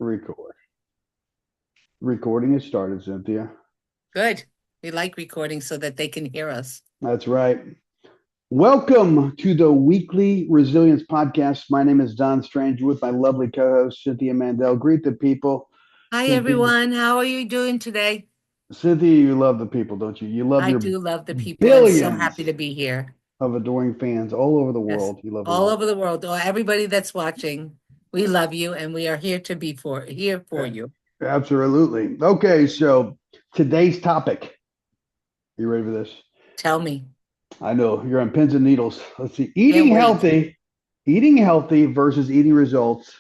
Record. Recording has started, Cynthia. Good. We like recording so that they can hear us. That's right. Welcome to the weekly resilience podcast. My name is Don Strange with my lovely co-host Cynthia Mandel. Greet the people. Hi, Cynthia, everyone. How are you doing today? Cynthia, you love the people, don't you? You love I your do love the people and so billions happy to be here. of adoring fans all over the Yes. world. You love them All all. over the world, or everybody that's watching, we love you and we are here to be here for you. Absolutely. Okay, so today's topic. You ready for this? Tell me. I know you're on pins and needles. Let's see. Can't wait. Eating healthy versus eating results.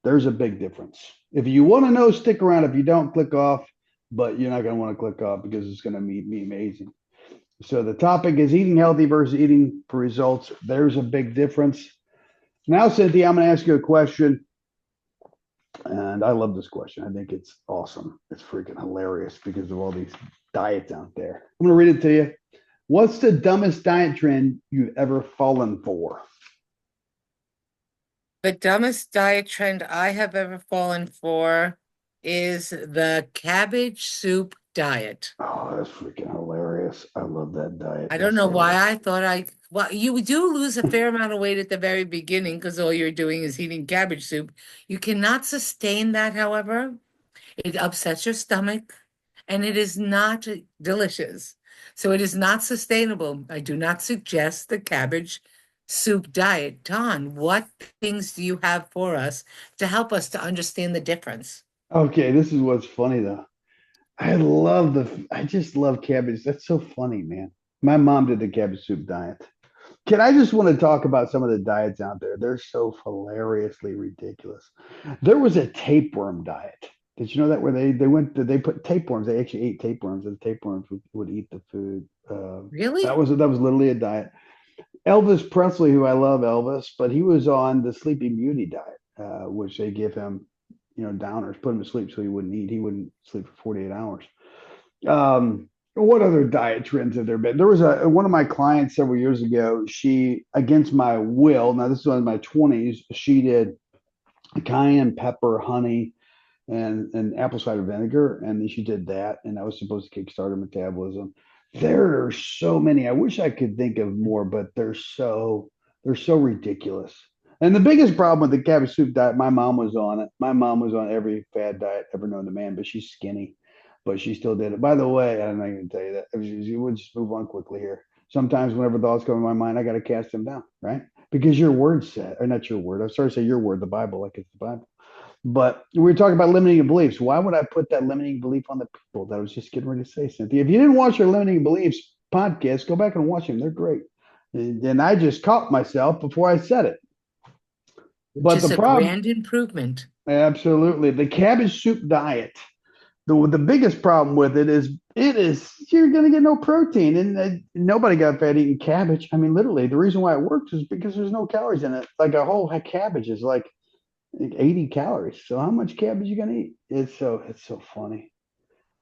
There's a big difference. If you want to know, stick around. If you don't, click off. But you're not going to want to click off because it's going to be amazing. So the topic is eating healthy versus eating for results. There's a big difference. Now, Cynthia, I'm going to ask you a question. And I love this question. I think it's awesome. It's freaking hilarious because of all these diets out there. I'm going to read it to you. What's the dumbest diet trend you've ever fallen for? The dumbest diet trend I have ever fallen for is the cabbage soup diet. Oh, that's freaking hilarious. I love that diet. I don't That's know so why I thought well, you do lose a fair amount of weight at the very beginning because all you're doing is eating cabbage soup. You cannot sustain that, however. It upsets your stomach and it is not delicious. So it is not sustainable. I do not suggest the cabbage soup diet. Don, what things do you have for us to help us to understand the difference? okay. This is what's funny though. I just love cabbage. That's so funny, man. My mom did the cabbage soup diet. I just want to talk about some of the diets out there. They're so hilariously ridiculous. There was a tapeworm diet. Did you know that where they put tapeworms? They actually ate tapeworms, and the tapeworms would eat the food. Really? That was literally a diet. Elvis Presley, who I love Elvis, but he was on the Sleeping Beauty diet, which they give him, downers, put him to sleep so he wouldn't eat. He wouldn't sleep for 48 hours. What other diet trends have there been? There was one of my clients several years ago. She, against my will, now this was in my 20s, she did cayenne pepper, honey, and apple cider vinegar, and then she did that, and that was supposed to kickstart her metabolism. There are so many. I wish I could think of more, but they're so ridiculous. And the biggest problem with the cabbage soup diet, my mom was on it. My mom was on every fad diet ever known to man, but she's skinny, but she still did it. By the way, I'm not going to tell you that. You would just move on quickly here. Sometimes, whenever thoughts come in my mind, I got to cast them down, right? Because your word said, or not your word. I'm sorry to say your word, the Bible, like it's the Bible. But we were talking about limiting beliefs. Why would I put that limiting belief on the people that I was just getting ready to say, Cynthia? If you didn't watch your limiting beliefs podcast, go back and watch them. They're great. And I just caught myself before I said it. Which But the is a problem, grand improvement. absolutely, the cabbage soup diet. The biggest problem with it is you're going to get no protein, and nobody got fat eating cabbage. I mean, literally, the reason why it works is because there's no calories in it. Like a whole cabbage is like 80 calories. So how much cabbage you gonna eat? It's so funny.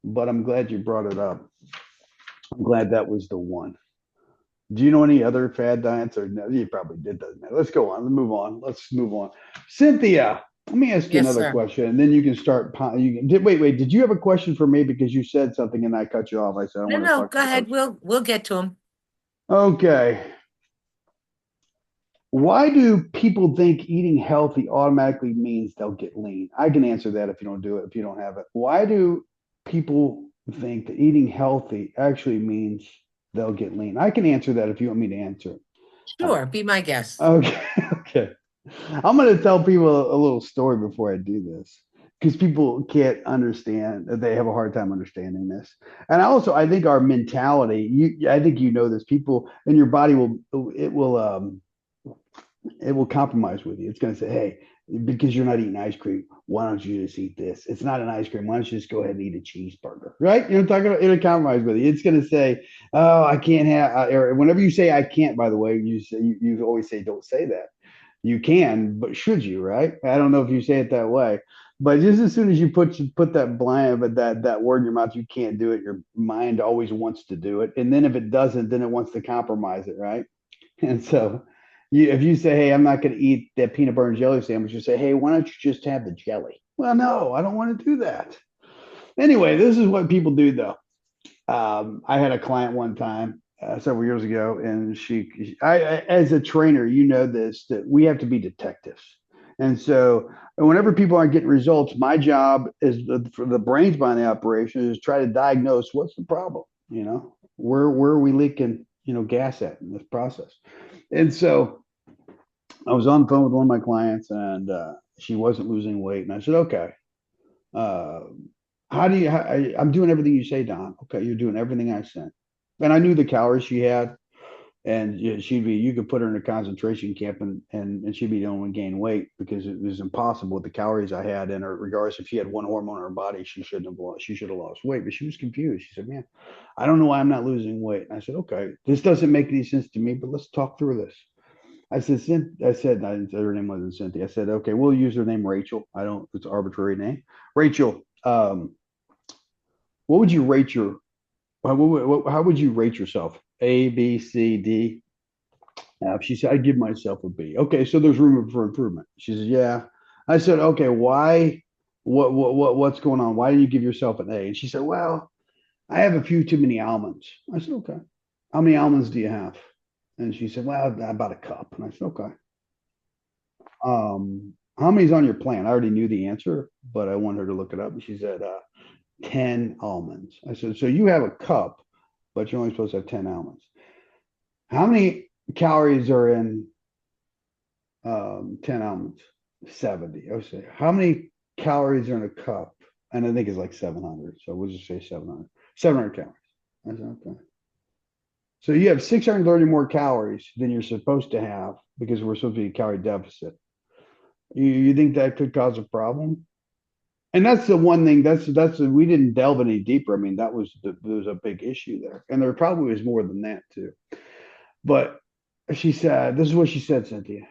But I'm glad you brought it up. I'm glad that was the one. Do you know any other fad diets or no? You probably did, doesn't it? Let's go on. Let's move on. Let's move on. Cynthia, let me ask you Yes, another sir. question, and then you can start. Wait. Did you have a question for me because you said something and I cut you off? I said I No, want to no, talk go about ahead. this. We'll get to them. Okay. Why do people think eating healthy automatically means they'll get lean? I can answer that if you don't do it, if you don't have it. Why do people think that eating healthy actually means they'll get lean? I can answer that if you want me to answer it. Sure, be my guest. Okay, okay. I'm going to tell people a little story before I do this because people can't understand. They have a hard time understanding this. And I think our mentality. I think you know this. People in your body will compromise with you. It's going to say, hey, because you're not eating ice cream, why don't you just eat this? It's not an ice cream. Why don't you just go ahead and eat a cheeseburger? Right? You're talking about it'll compromise with you. It's going to say, oh, I can't have, or whenever you say I can't, by the way, you always say, don't say that. You can, but should you, right? I don't know if you say it that way. But just as soon as you put that blind, but that word in your mouth, you can't do it. Your mind always wants to do it, and then if it doesn't, then it wants to compromise it, right? And so if you say, "Hey, I'm not going to eat that peanut butter and jelly sandwich," you say, "Hey, why don't you just have the jelly?" Well, no, I don't want to do that. Anyway, this is what people do, though. I had a client one time several years ago, and as a trainer, you know this, that we have to be detectives. And so, whenever people aren't getting results, my job is for the brains behind the operation is try to diagnose what's the problem. Where are we leaking, gas at in this process. And so, I was on the phone with one of my clients, and she wasn't losing weight, and I said, "Okay, uh, I'm doing everything you say, Don. Okay, you're doing everything I said." And I knew the calories she had, and you could put her in a concentration camp, and she'd be the only one gain weight because it was impossible with the calories I had in her. Regardless if she had one hormone in her body, she should have lost weight. But she was confused. She said, "Man, I don't know why I'm not losing weight." And I said, "Okay, this doesn't make any sense to me, but let's talk through this." I didn't say her name wasn't Cynthia. I said, "Okay, we'll use her name Rachel. I don't, it's an arbitrary name. Rachel, what would you rate your, how would you rate yourself? A, B, C, D?" She said, "I give myself a B." Okay, so there's room for improvement. She said, "Yeah." I said, "Okay, why? What's going on? Why do you give yourself an A?" And she said, "Well, I have a few too many almonds." I said, "Okay. How many almonds do you have?" And she said, "Well, about a cup." And I said, "Okay. How many's on your plan?" I already knew the answer, but I wanted her to look it up. And she said, 10 almonds. I said, "So you have a cup, but you're only supposed to have 10 almonds. How many calories are in 10 almonds?" 70. I would say, "How many calories are in a cup?" And I think it's like 700. So we'll just say 700. 700 calories. I said, "Okay." So you have 630 more calories than you're supposed to have because we're supposed to be a calorie deficit. You think that could cause a problem? And that's the one thing we didn't delve any deeper. I mean, there was a big issue there, and there probably was more than that too. But she said, "This is what she said, Cynthia."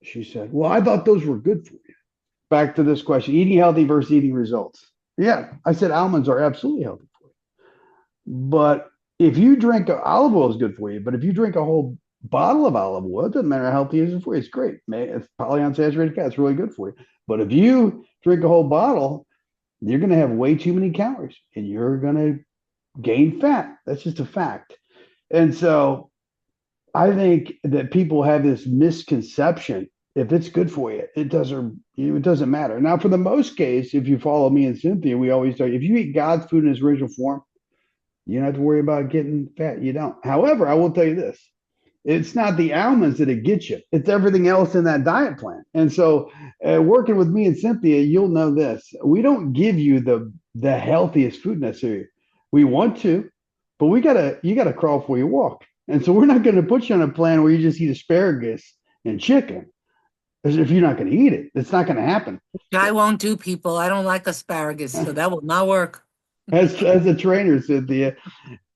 She said, "Well, I thought those were good for you." Back to this question: eating healthy versus eating results. Yeah, I said almonds are absolutely healthy for you, but if you drink olive oil is good for you. But if you drink a whole bottle of olive oil, it doesn't matter how healthy it is for you. It's great. It's polyunsaturated fat. It's really good for you. But if you drink a whole bottle, you're going to have way too many calories and you're going to gain fat. That's just a fact. And so I think that people have this misconception. If it's good for you, it doesn't matter. Now, for the most case, if you follow me and Cynthia, we always say if you eat God's food in its original form, you don't have to worry about getting fat. You don't. However, I will tell you this: it's not the almonds that it gets you; it's everything else in that diet plan. And so, working with me and Cynthia, you'll know this: we don't give you the healthiest food necessarily. We want to, but you gotta crawl before you walk. And so, we're not going to put you on a plan where you just eat asparagus and chicken. As if you're not going to eat it, it's not going to happen. I won't do, people. I don't like asparagus, so that will not work. As a trainer, Cynthia,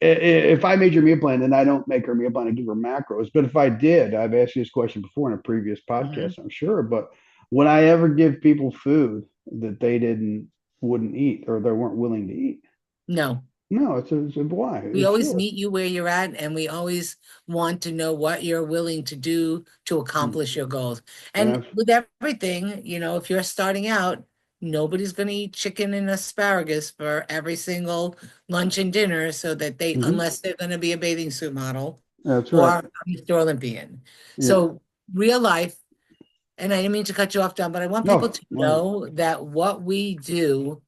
if I made your meal plan, and I don't make her meal plan, I give her macros. But if I did, I've asked you this question before in a previous Mhm. podcast, I'm sure. But would I ever give people food that they didn't wouldn't eat or they weren't willing to eat? No. No, it's a why. We It's always silly. meet you where you're at, and we always want to know what you're willing to do to accomplish your goals. And And with everything, if you're starting out, nobody's going to eat chicken and asparagus for every single lunch and dinner, so that mhm, unless they're going to be a bathing suit model that's or right. a Mr. Olympian. Yeah. So real life, and I didn't mean to cut you off, Don, but I want people No. to No. know that what we do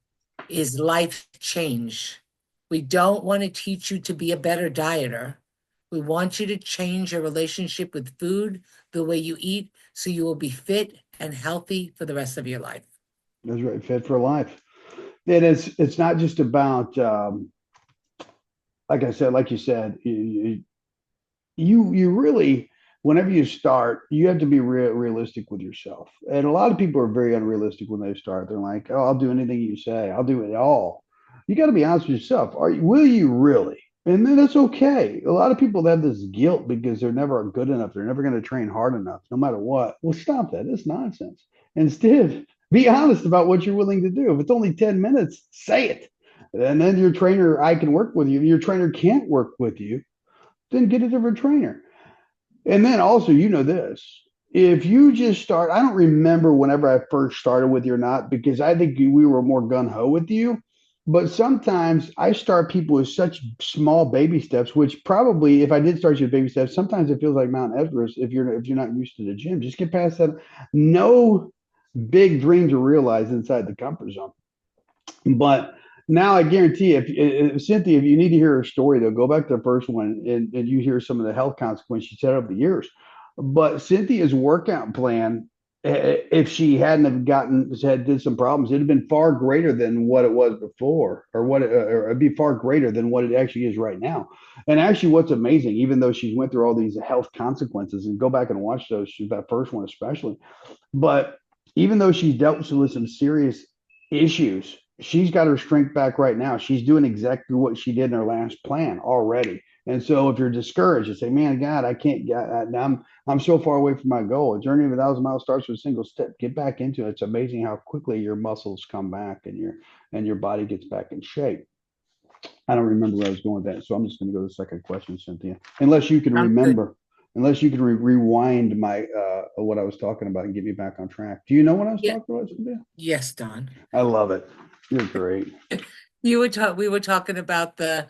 is life change. We don't want to teach you to be a better dieter. We want you to change your relationship with food, the way you eat, so you will be fit and healthy for the rest of your life. That's right. Fit for life. And it's not just about like I said, like you said, you really whenever you start you have to be realistic with yourself, and a lot of people are very unrealistic when they start. They're like, "Oh, I'll do anything you say, I'll do it all." You got to be honest with yourself. Will you really? And then that's okay. A lot of people have this guilt because they're never good enough, they're never going to train hard enough no matter what. Well, stop that. It's nonsense. Instead, be honest about what you're willing to do. If it's only 10 minutes, say it. And then your trainer, I can work with you. If your trainer can't work with you, then get a different trainer. And then also, you know this, if you just start, I don't remember whenever I first started with you or not, because I think we were more gun ho with you. But sometimes I start people with such small baby steps, which probably if I did start you with baby steps, sometimes it feels like Mount Everest if you're not used to the gym. Just get past that. No big dream to realize inside the comfort zone. But now I guarantee if Cynthia, if you need to hear her story, though, go back to the first one and you hear some of the health consequences she set over the years. But Cynthia's workout plan, if she hadn't have did some problems, it'd have been far greater than what it was before, or it'd be far greater than what it actually is right now. And actually, what's amazing, even though she went through all these health consequences, and go back and watch those, that first one especially, but even though she's dealt with some serious issues, she's got her strength back right now. She's doing exactly what she did in her last plan already. And so if you're discouraged, you say, man, God, I can't get, I'm so far away from my goal. A journey of 1,000 miles starts with a single step. Get back into it. It's amazing how quickly your muscles come back and your body gets back in shape. I don't remember where I was going with that. So I'm just going to go to the second question, Cynthia, unless you can Sounds good. remember, unless you can rewind my, what I was talking about and get me back on track. Do you know what I was Yeah. talking about, Cynthia? Yes, Don. I love it. You're great. We were talking about the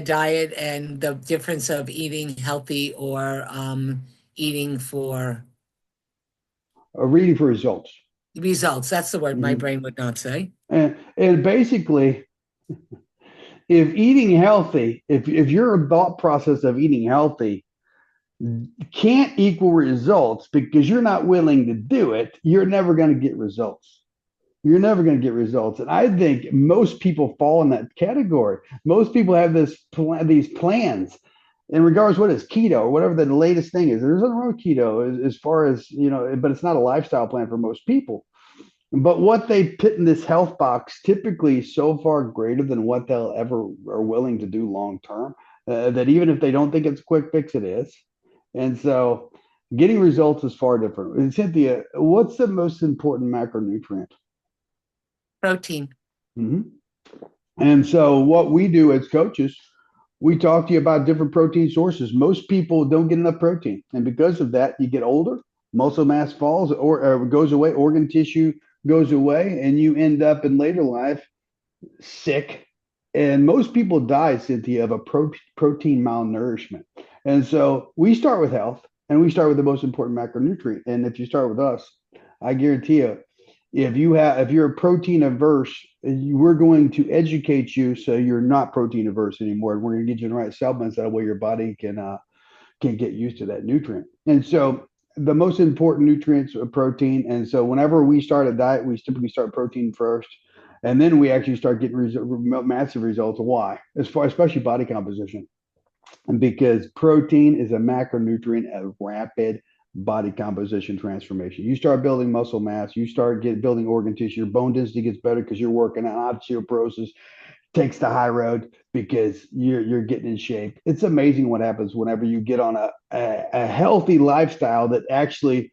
diet and the difference of eating healthy or eating for Reading for results. results. That's the word my Mhm. brain would not say. And basically, if eating healthy, if your thought process of eating healthy can't equal results because you're not willing to do it, you're never going to get results. You're never going to get results. And I think most people fall in that category. Most people have these plans, in regards to what is keto or whatever the latest thing is. There's nothing wrong with keto as far as, but it's not a lifestyle plan for most people. But what they put in this health box typically is so far greater than what they'll ever are willing to do long term, that even if they don't think it's a quick fix, it is. And so getting results is far different. And Cynthia, what's the most important macronutrient? Protein. Mhm. And so what we do as coaches, we talk to you about different protein sources. Most people don't get enough protein. And because of that, you get older, muscle mass falls or goes away, organ tissue goes away, and you end up in later life sick. And most people die, Cynthia, of a protein malnourishment. And so we start with health and we start with the most important macronutrient. And if you start with us, I guarantee you, if you're protein averse, we're going to educate you so you're not protein averse anymore. We're going to get you the right supplements that way your body can get used to that nutrient. And so the most important nutrients are protein. And so whenever we start a diet, we typically start protein first, and then we actually start getting massive results. Why? Especially body composition, and because protein is a macronutrient of rapid body composition transformation. You start building muscle mass, you start building organ tissue, your bone density gets better because you're working on osteoporosis takes the high road because you're getting in shape. It's amazing what happens whenever you get on a healthy lifestyle that actually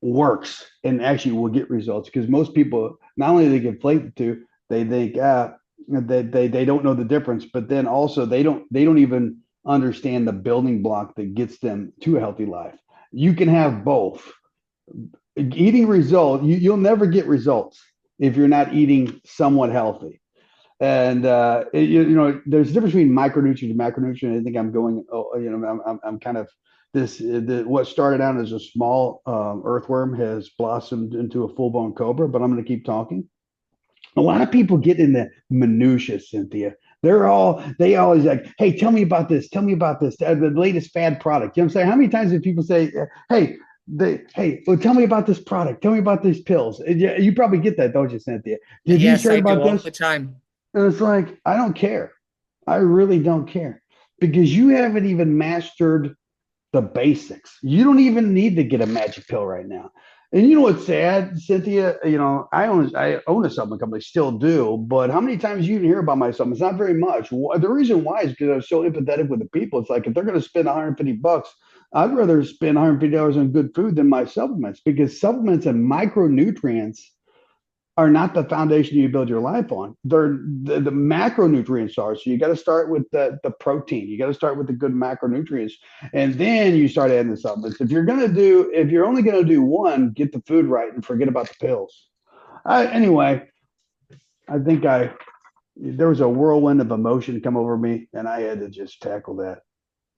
works and actually will get results. Because most people not only they conflate the two, they think they don't know the difference, but then also they don't even understand the building block that gets them to a healthy life. You can have both. Eating result, you'll never get results if you're not eating somewhat healthy. And there's a difference between micronutrient and macronutrient. I think I'm going, I'm kind of what started out as a small earthworm has blossomed into a full blown cobra. But I'm going to keep talking. A lot of people get in the minutia, Cynthia. They always like, hey, tell me about this. Tell me about this. The latest fad product. You know what I'm saying? How many times did people say, hey, well, tell me about this product. Tell me about these pills. Yeah, you probably get that, don't you, Cynthia? Have you Yes, heard I do about all this? the time. And it's like, I don't care. I really don't care because you haven't even mastered the basics. You don't even need to get a magic pill right now. And you know what's sad, Cynthia? I own a supplement company, still do. But how many times you hear about my supplements? Not very much. The reason why is because I'm so empathetic with the people. It's like if they're going to spend $150, I'd rather spend $150 on good food than my supplements because supplements and micronutrients are not the foundation you build your life on. They're the macronutrients are. So you got to start with the protein. You got to start with the good macronutrients, and then you start adding the supplements. If you're only gonna do one, get the food right and forget about the pills. Anyway, I think there was a whirlwind of emotion come over me, and I had to just tackle that.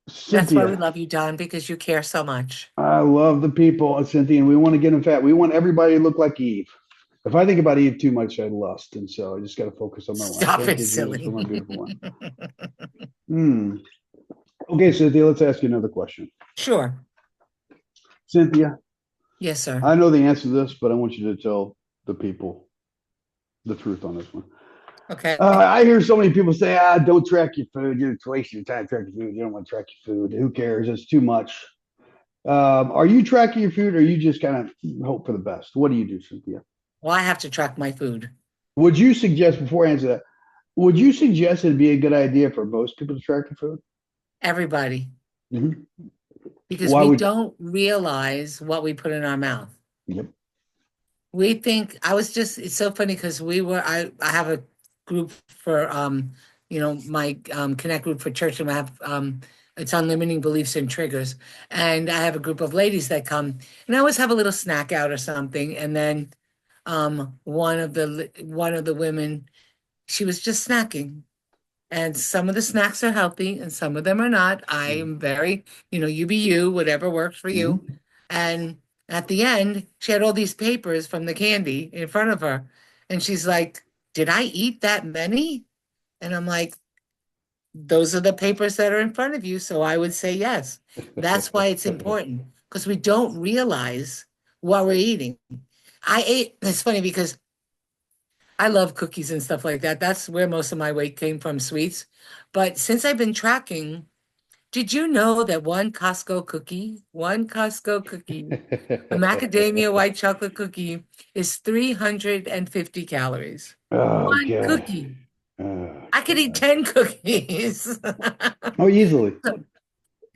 That's why we Cynthia, love you, Don, because you care so much. I love the people, Cynthia, and we want to get them fat. We want everybody to look like Eve. If I think about Eve too much, I lust, and so I just got to focus on my wife. Stop Thank it, you, Jesus, for silly. my beautiful one. Hmm. Okay, Cynthia, let's ask you another question. Sure. Cynthia, Yes, sir. I know the answer to this, but I want you to tell the people the truth on this one. Okay. I hear so many people say, don't track your food. You're wasting your time tracking food. You don't want to track your food. Who cares? It's too much. Are you tracking your food or you just kind of hope for the best? What do you do, Cynthia? Well, I have to track my food. Would you suggest, before I answer that, would you suggest it'd be a good idea for most people to track their food? Everybody. Mhm. Because Why we would, don't realize what we put in our mouth. yep. We think it's so funny because I have a group for my connect group for church, and I have it's on limiting beliefs and triggers. And I have a group of ladies that come, and I always have a little snack out or something. And then one of the women, she was just snacking. And some of the snacks are healthy and some of them are not. I am very, you be you, whatever works for you. Mhm. And at the end, she had all these papers from the candy in front of her. And she's like, "Did I eat that many?" And I'm like, "Those are the papers that are in front of you." So I would say yes. That's why it's important because we don't realize what we're eating. It's funny because I love cookies and stuff like that. That's where most of my weight came from, sweets. But since I've been tracking, did you know that one Costco cookie, a macadamia white chocolate cookie, is 350 calories? Oh, One God. cookie. Oh, I could eat God. 10 cookies. Oh, easily.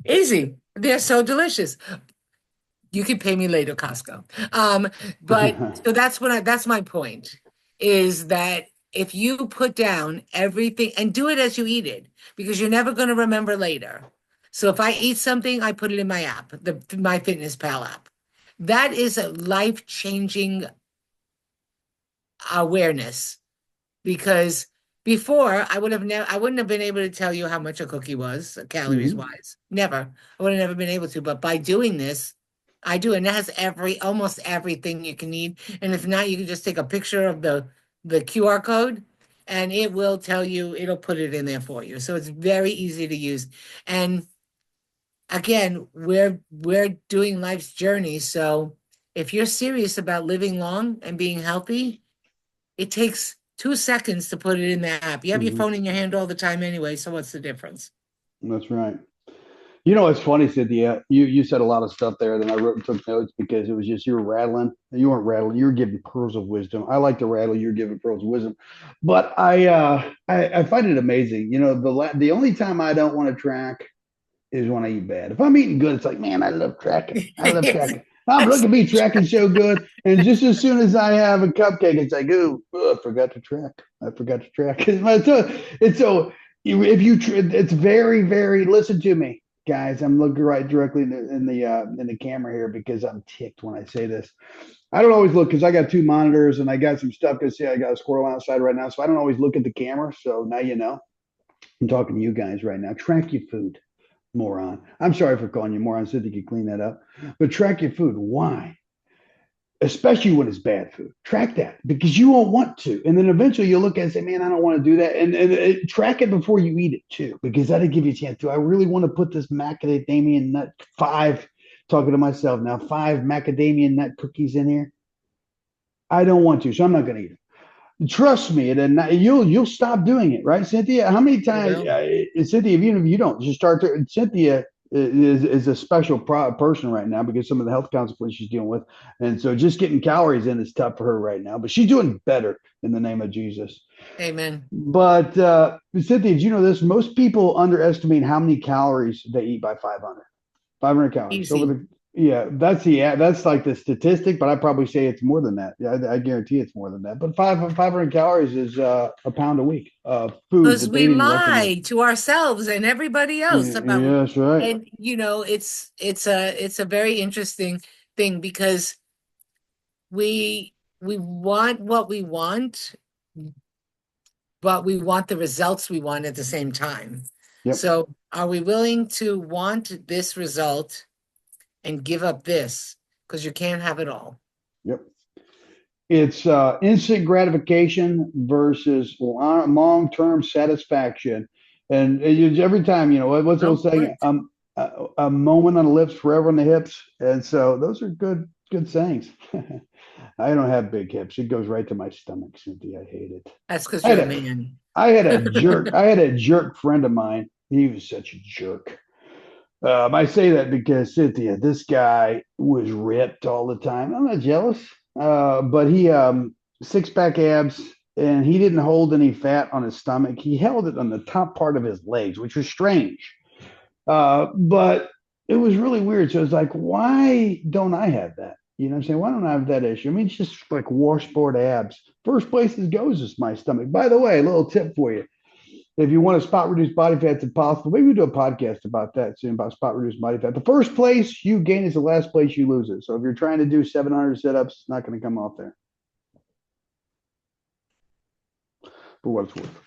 Easy. They're so delicious. You can pay me later, Costco. But so that's my point, is that if you put down everything and do it as you eat it, because you're never going to remember later. So if I eat something, I put it in my app, my Fitness Pal app. That is a life-changing awareness because before I wouldn't have been able to tell you how much a cookie was, calories Mhm. wise. Never. I would have never been able to. But by doing this, I do, and it has almost everything you can need. And if not, you can just take a picture of the QR code and it will tell you, it'll put it in there for you. So it's very easy to use. And again, we're doing life's journey. So if you're serious about living long and being healthy, it takes 2 seconds to put it in the app. You have your Mhm. phone in your hand all the time anyway, so what's the difference? That's right. You know, it's funny, Cynthia. You said a lot of stuff there. Then I wrote and took notes because it was just you were rattling. You weren't rattling. You were giving pearls of wisdom. I like to rattle. You're giving pearls of wisdom. But I find it amazing. You know, the only time I don't want to track is when I eat bad. If I'm eating good, it's like, man, I love tracking. I love Yes, tracking. Look that's at me tracking so good. And just as soon as I have a cupcake, it's like, ooh, I forgot to track. I forgot to track. It's so if you it's very very. Listen to me, guys. I'm looking right directly in the camera here because I'm ticked when I say this. I don't always look because I got two monitors and I got some stuff. Because see, I got a squirrel outside right now, so I don't always look at the camera. So now you know. I'm talking to you guys right now. Track your food, moron. I'm sorry for calling you moron. So you could clean that up. But track your food. Why? Especially when it's bad food. Track that because you won't want to. And then eventually you'll look at it and say, man, I don't want to do that. And track it before you eat it too, because that'll give you a chance. Do I really want to put this macadamia nut talking to myself now, 5 macadamia nut cookies in here? I don't want to, so I'm not going to eat them. Trust me, and you'll stop doing it, right, Cynthia? How many I times, will. Cynthia? Even if you don't, just start to. Cynthia is a special person right now because some of the health consequences she's dealing with, and so just getting calories in is tough for her right now. But she's doing better in the name of Jesus. Amen. But Cynthia, did you know this? Most people underestimate how many calories they eat by 500. 500 calories over Easy. Yeah, that's like the statistic, but I probably say it's more than that. Yeah, I guarantee it's more than that. But 500 calories is a pound a week of food Because that they we didn't recommend. lie to ourselves and everybody else Yeah, about, yeah, that's right. and it's a very interesting thing because we want what we want, but we want the results we want at the same time. Yep, So are we willing to want this result and give up this? Because you can't have it all. yep. It's instant gratification versus long-term satisfaction. And every time, what's the Well old saying? put. A moment on the lips, forever on the hips. And so those are good sayings. I don't have big hips. It goes right to my stomach, Cynthia. I hate it. That's because I you're had a a, man. I had a jerk friend of mine. He was such a jerk. I say that because Cynthia, this guy was ripped all the time. I'm not jealous, but he six pack abs, and he didn't hold any fat on his stomach. He held it on the top part of his legs, which was strange. But it was really weird. So it's like, why don't I have that? You know what I'm saying? Why don't I have that issue? I mean, it's just like washboard abs. First place it goes is my stomach. By the way, a little tip for you if you want to spot reduce body fat, it's impossible. Maybe we do a podcast about that soon about spot reduce body fat. The first place you gain is the last place you lose it. So if you're trying to do 700 sit-ups, it's not going to come off there for what it's worth.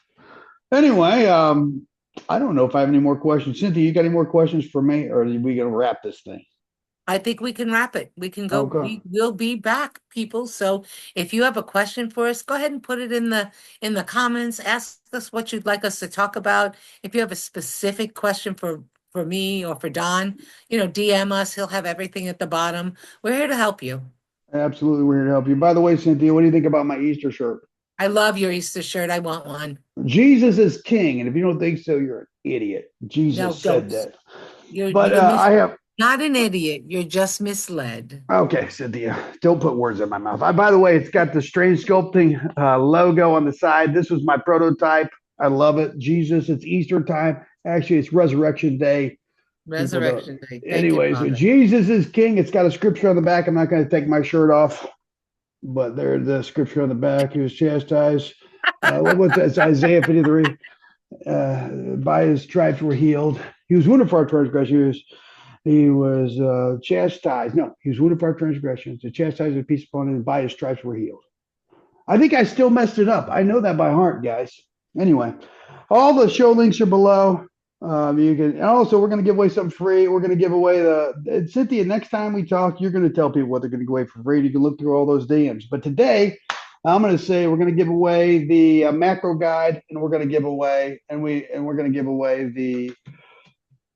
Anyway, I don't know if I have any more questions. Cynthia, you got any more questions for me, or are we going to wrap this thing? I think we can wrap it. We can go. Okay. We will be back, people. So if you have a question for us, go ahead and put it in the comments. Ask us what you'd like us to talk about. If you have a specific question for me or for Don, DM us. He'll have everything at the bottom. We're here to help you. Absolutely, we're here to help you. By the way, Cynthia, what do you think about my Easter shirt? I love your Easter shirt. I want one. Jesus is king, and if you don't think so, you're an idiot. No, Jesus said don't. that. But You're I have not an idiot. You're just misled. Okay, Cynthia, don't put words in my mouth. By the way, it's got the Strange Sculpting logo on the side. This was my prototype. I love it. Jesus, it's Easter time. Actually, it's Resurrection Day. People don't. Resurrection Day. Thank you, Anyway, so Father. Jesus is King. It's got a scripture on the back. I'm not going to take my shirt off, but there's the scripture on the back. He was chastised. What's that? It's Isaiah 53. By his stripes we're healed. He was wounded for our transgressions. He was chastised. No, he was wounded for our transgressions. The chastisement of peace upon him, and by his stripes we're healed. I think I still messed it up. I know that by heart, guys. Anyway, all the show links are below. You can, and also we're going to give away something free. We're going to give away Cynthia. Next time we talk, you're going to tell people what they're going to give away for free. You can look through all those DMs. But today, I'm going to say we're going to give away the macro guide, and we're going to give away, we're going to give away the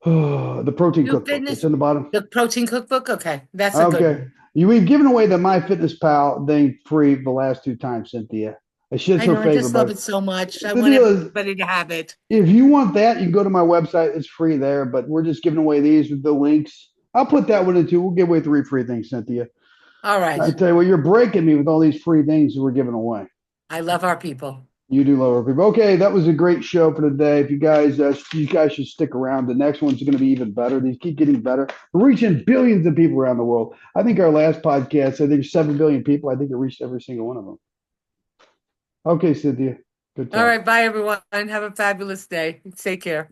protein New cookbook. It's fitness, in the bottom. the protein cookbook. Okay, that's a good Okay. one. We've given away the MyFitnessPal thing free the last two times, Cynthia. It's just I her know, I favorite. just love But it so much. I the want deal is, everybody to have it. if you want that, you can go to my website. It's free there, but we're just giving away these with the links. I'll put that one in too. We'll give away 3 free things, Cynthia. All I right. tell you what, you're breaking me with all these free things that we're giving away. I love our people. You do lower people. Okay, that was a great show for today. If you guys should stick around. The next one's going to be even better. These keep getting better. We're reaching billions of people around the world. I think our last podcast, I think 7 billion people. I think it reached every single one of them. Okay, Cynthia. Good All talk. right. Bye, everyone. Have a fabulous day. Take care.